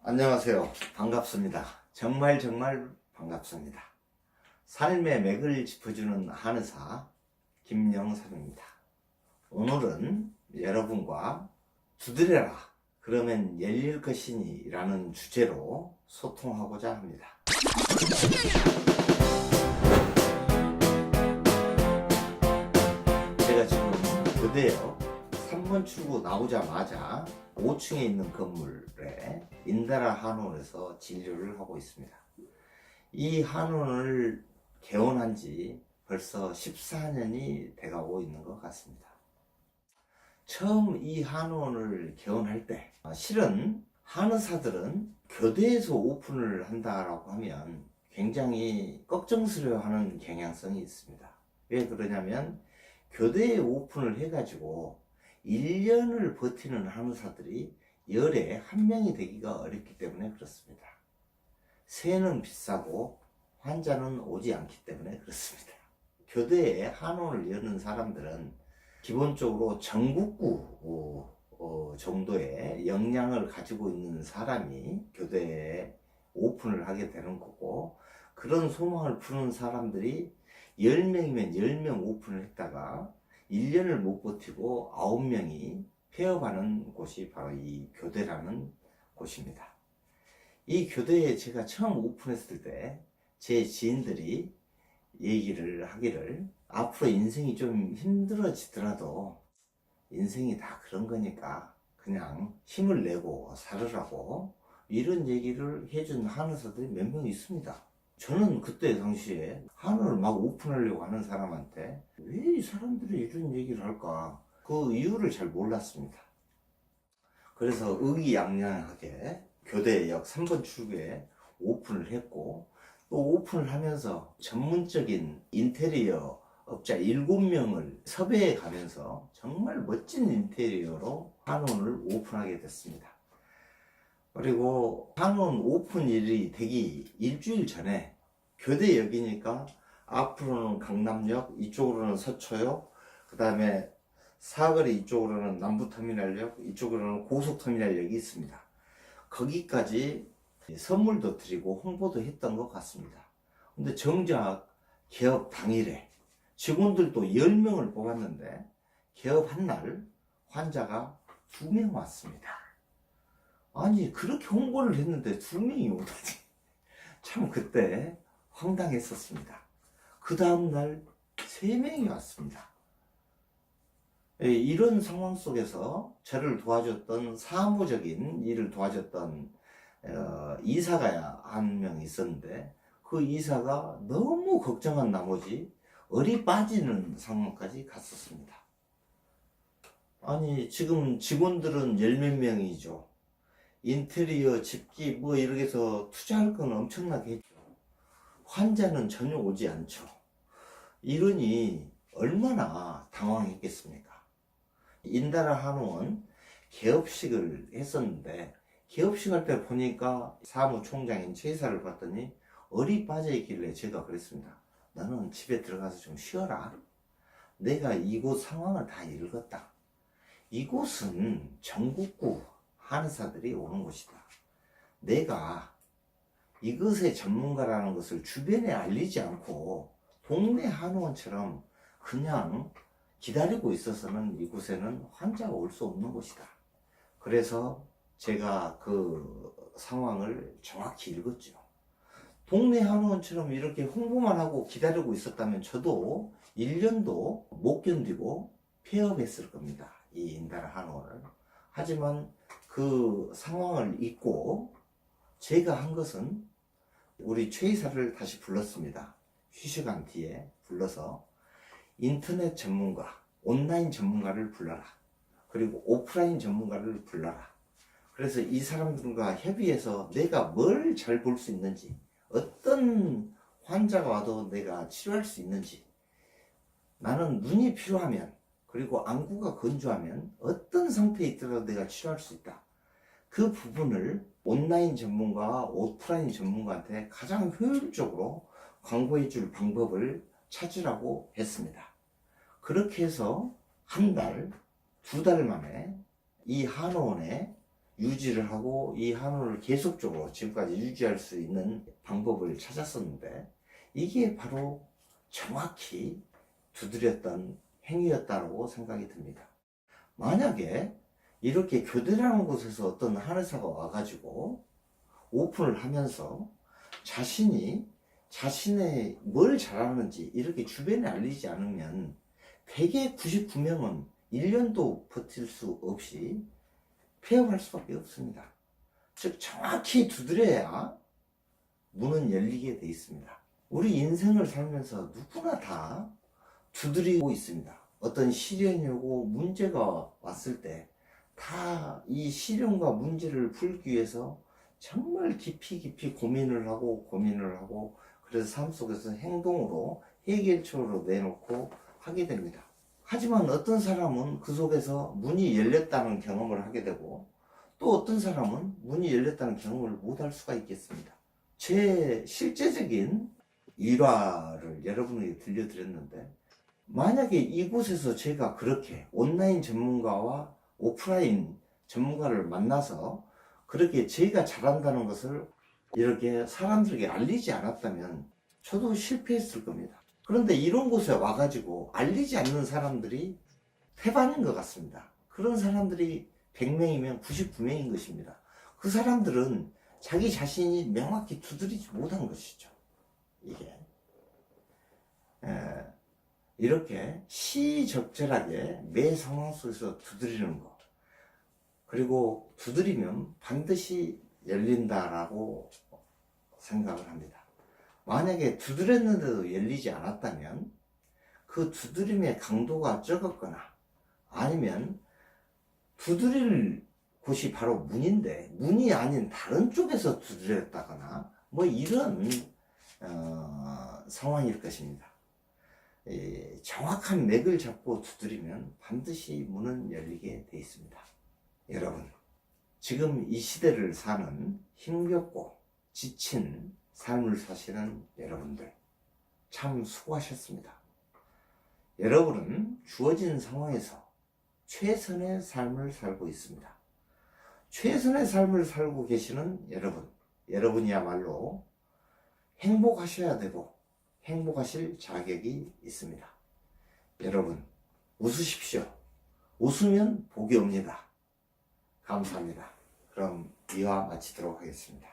안녕하세요. 반갑습니다. 정말 반갑습니다. 삶의 맥을 짚어주는 한의사 김영삼입니다. 오늘은 여러분과 두드려라 그러면 열릴 것이니 라는 주제로 소통하고자 합니다. 제가 지금 교대역 3번 출구 나오자마자 5층에 있는 건물에 인다라 한의원에서 진료를 하고 있습니다. 이 한의원을 개원한 지 벌써 14년이 돼가고 있는 것 같습니다. 처음 이 한의원을 개원할 때 실은 한의사들은 교대에서 오픈을 한다라고 하면 굉장히 걱정스러워하는 경향성이 있습니다. 왜 그러냐면 교대에 오픈을 해가지고 1년을 버티는 한의사들이 열에 한 명이 되기가 어렵기 때문에 그렇습니다. 세는 비싸고 환자는 오지 않기 때문에 그렇습니다. 교대에 한의원을 여는 사람들은 기본적으로 전국구 정도의 역량을 가지고 있는 사람이 교대에 오픈을 하게 되는 거고, 그런 소망을 푸는 사람들이 10명이면 10명 오픈을 했다가 1년을 못 버티고 9명이 폐업하는 곳이 바로 이 교대라는 곳입니다. 이 교대에 제가 처음 오픈했을 때 제 지인들이 얘기를 하기를, 앞으로 인생이 좀 힘들어지더라도 인생이 다 그런 거니까 그냥 힘을 내고 살으라고, 이런 얘기를 해준 한의사들이 몇 명 있습니다. 저는 그때 당시에 한의를 막 오픈하려고 하는 사람한테 왜 이 사람들이 이런 얘기를 할까, 그 이유를 잘 몰랐습니다. 그래서 의기양양하게 교대역 3번 출구에 오픈을 했고, 또 오픈을 하면서 전문적인 인테리어 업자 7명을 섭외해 가면서 정말 멋진 인테리어로 한의원을 오픈하게 됐습니다. 그리고 한의원 오픈일이 되기 일주일 전에 교대역이니까 앞으로는 강남역, 이쪽으로는 서초역, 그 다음에 사거리 이쪽으로는 남부터미널역, 이쪽으로는 고속터미널역이 있습니다. 거기까지 선물도 드리고 홍보도 했던 것 같습니다. 근데 정작 개업 당일에 직원들도 10명을 뽑았는데 개업한 날 환자가 2명 왔습니다. 아니, 그렇게 홍보를 했는데 2명이 오다니. 참 그때 황당했었습니다. 그 다음날 3명이 왔습니다. 이런 상황 속에서 저를 도와줬던, 사무적인 일을 도와줬던 이사가 한 명 있었는데, 그 이사가 너무 걱정한 나머지 얼이 빠지는 상황까지 갔었습니다. 아니, 지금 직원들은 10몇 명이죠. 인테리어, 집기 뭐 이렇게 해서 투자할 건 엄청나게 했죠. 환자는 전혀 오지 않죠. 이러니 얼마나 당황했겠습니까? 인다라 한의원 개업식을 했었는데, 개업식 할 때 보니까 사무총장인 최 이사를 봤더니 얼이 빠져 있길래 제가 그랬습니다. 너는 집에 들어가서 좀 쉬어라. 내가 이곳 상황을 다 읽었다. 이곳은 전국구 한의사들이 오는 곳이다. 내가 이것의 전문가라는 것을 주변에 알리지 않고 동네 한의원처럼 그냥 기다리고 있어서는 이곳에는 환자가 올 수 없는 곳이다. 그래서 제가 그 상황을 정확히 읽었죠. 동네 한의원처럼 이렇게 홍보만 하고 기다리고 있었다면 저도 1년도 못 견디고 폐업했을 겁니다. 이 인다라 한의원을. 하지만 그 상황을 잊고 제가 한 것은, 우리 최 이사를 다시 불렀습니다. 휴식한 뒤에 불러서 인터넷 전문가, 온라인 전문가를 불러라. 그리고 오프라인 전문가를 불러라. 그래서 이 사람들과 협의해서 내가 뭘 잘 볼 수 있는지, 어떤 환자가 와도 내가 치료할 수 있는지, 나는 눈이 필요하면, 그리고 안구가 건조하면 어떤 상태에 있더라도 내가 치료할 수 있다. 그 부분을 온라인 전문가와 오프라인 전문가한테 가장 효율적으로 광고해 줄 방법을 찾으라고 했습니다. 그렇게 해서 한 달, 2달 만에 이 한의원에 유지를 하고 이 한우를 계속적으로 지금까지 유지할 수 있는 방법을 찾았었는데, 이게 바로 정확히 두드렸던 행위였다고 생각이 듭니다. 만약에 이렇게 교대라는 곳에서 어떤 한의사가 와가지고 오픈을 하면서 자신의 뭘 잘하는지 이렇게 주변에 알리지 않으면 대개 99명은 1년도 버틸 수 없이 폐업할 수밖에 없습니다. 즉 정확히 두드려야 문은 열리게 돼 있습니다. 우리 인생을 살면서 누구나 다 두드리고 있습니다. 어떤 시련이 오고 문제가 왔을 때 다 이 시련과 문제를 풀기 위해서 정말 깊이 고민을 하고 그래서 삶 속에서 행동으로 해결책으로 내놓고 하게 됩니다. 하지만 어떤 사람은 그 속에서 문이 열렸다는 경험을 하게 되고, 또 어떤 사람은 문이 열렸다는 경험을 못 할 수가 있겠습니다. 제 실제적인 일화를 여러분에게 들려드렸는데, 만약에 이곳에서 제가 그렇게 온라인 전문가와 오프라인 전문가를 만나서 그렇게 제가 잘한다는 것을 이렇게 사람들에게 알리지 않았다면 저도 실패했을 겁니다. 그런데 이런 곳에 와가지고 알리지 않는 사람들이 태반인 것 같습니다. 그런 사람들이 100명이면 99명인 것입니다. 그 사람들은 자기 자신이 명확히 두드리지 못한 것이죠. 이게 이렇게 시적절하게 매 상황 속에서 두드리는 것, 그리고 두드리면 반드시 열린다라고 생각을 합니다. 만약에 두드렸는데도 열리지 않았다면 그 두드림의 강도가 적었거나, 아니면 두드릴 곳이 바로 문인데 문이 아닌 다른 쪽에서 두드렸다거나 뭐 이런 상황일 것입니다. 정확한 맥을 잡고 두드리면 반드시 문은 열리게 되어 있습니다. 여러분, 지금 이 시대를 사는 힘겹고 지친 삶을 사시는 여러분들, 참 수고하셨습니다. 여러분은 주어진 상황에서 최선의 삶을 살고 있습니다. 최선의 삶을 살고 계시는 여러분이야말로 행복하셔야 되고 행복하실 자격이 있습니다. 여러분, 웃으십시오. 웃으면 복이 옵니다. 감사합니다. 그럼 이화 마치도록 하겠습니다.